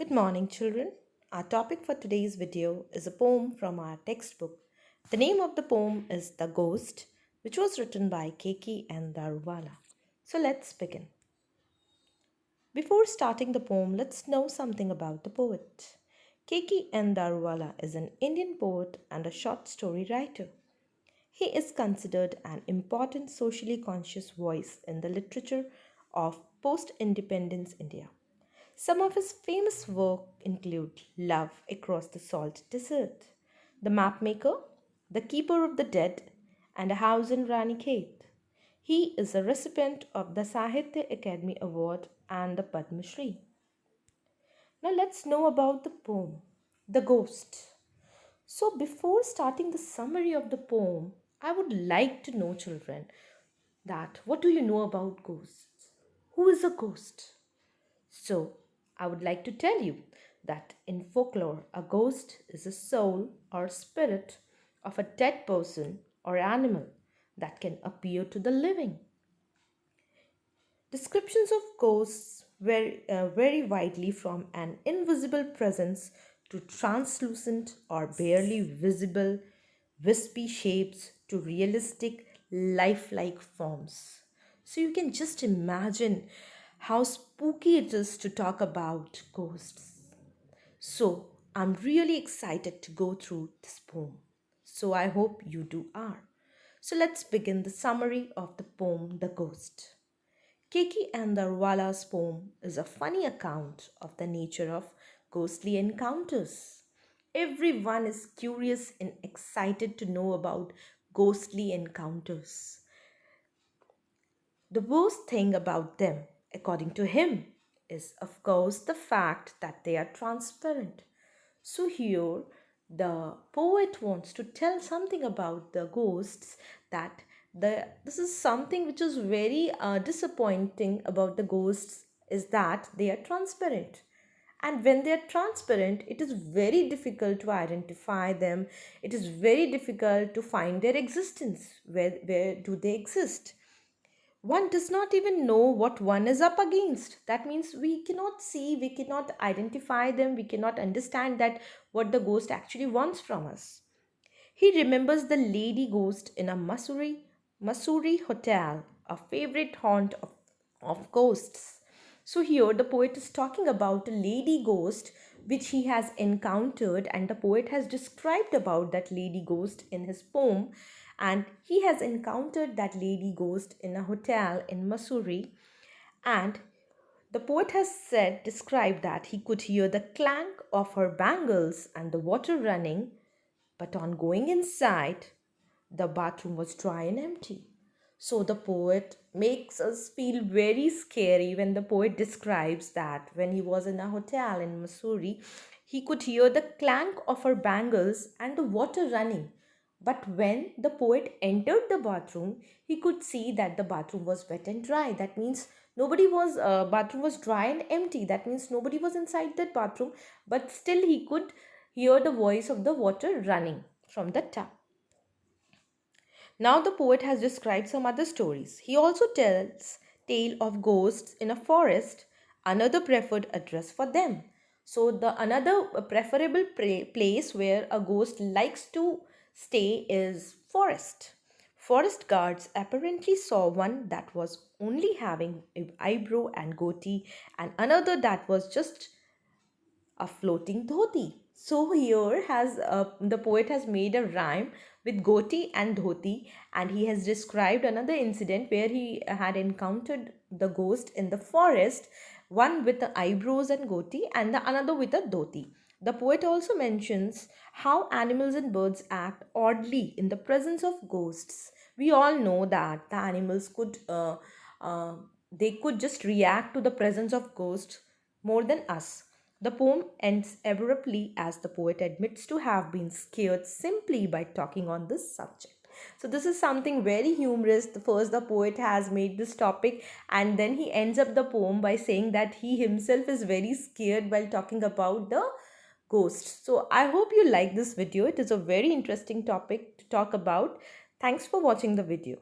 Good morning, children. Our topic for today's video is a poem from our textbook. The name of the poem is The Ghost, which was written by Keki and Daruwala. So let's begin. Before starting the poem, let's know something about the poet. Keki and Daruwala is an Indian poet and a short story writer. He is considered an important socially conscious voice in the literature of post independence India. Some of his famous work include Love Across the Salt Desert, The Mapmaker, The Keeper of the Dead, and A House in Ranikhet. He is a recipient of the Sahitya Academy Award and the Padma Shri. Now let's know about the poem, The Ghost. So before starting the summary of the poem, I would like to know, children, that what do you know about ghosts? Who is a ghost? So, I would like to tell you that in folklore, a ghost is a soul or spirit of a dead person or animal that can appear to the living. Descriptions of ghosts vary widely from an invisible presence to translucent or barely visible wispy shapes to realistic lifelike forms. So you can just imagine how spooky it is to talk about ghosts. So I'm really excited to go through this poem. So I hope you do are. So let's begin the summary of the poem The Ghost. Keki and Darwala's poem is a funny account of the nature of ghostly encounters. Everyone is curious and excited to know about ghostly encounters. The worst thing about them, according to him, is of course the fact that they are transparent. So here the poet wants to tell something about the ghosts that this is something which is very disappointing about the ghosts is that they are transparent. And when they are transparent, it is very difficult to identify them. It is very difficult to find their existence. Where do they exist? One does not even know what one is up against. That means we cannot see, we cannot identify them, we cannot understand that what the ghost actually wants from us. He remembers the lady ghost in a Masuri hotel, a favorite haunt of ghosts. So here the poet is talking about a lady ghost which he has encountered, and the poet has described about that lady ghost in his poem, and he has encountered that lady ghost in a hotel in Masuri, and the poet has said described that he could hear the clank of her bangles and the water running, but on going inside, the bathroom was dry and empty. So the poet makes us feel very scary when the poet describes that when he was in a hotel in Missouri, he could hear the clank of her bangles and the water running. But when the poet entered the bathroom, he could see that the bathroom was wet and dry. That means bathroom was dry and empty. That means nobody was inside that bathroom, but still he could hear the voice of the water running from the tap. Now the poet has described some other stories. He also tells tale of ghosts in a forest, another preferred address for them. So the another preferable place where a ghost likes to stay is forest. Forest guards apparently saw one that was only having an eyebrow and goatee, and another that was just a floating dhoti. So here has the poet has made a rhyme with goti and dhoti, and he has described another incident where he had encountered the ghost in the forest, one with the eyebrows and goti and the another with a dhoti. The poet also mentions how animals and birds act oddly in the presence of ghosts. We all know that the animals uh, they could just react to the presence of ghosts more than us. The poem ends abruptly as the poet admits to have been scared simply by talking on this subject. So this is something very humorous. First, the poet has made this topic, and then he ends up the poem by saying that he himself is very scared while talking about the ghost. So I hope you like this video. It is a very interesting topic to talk about. Thanks for watching the video.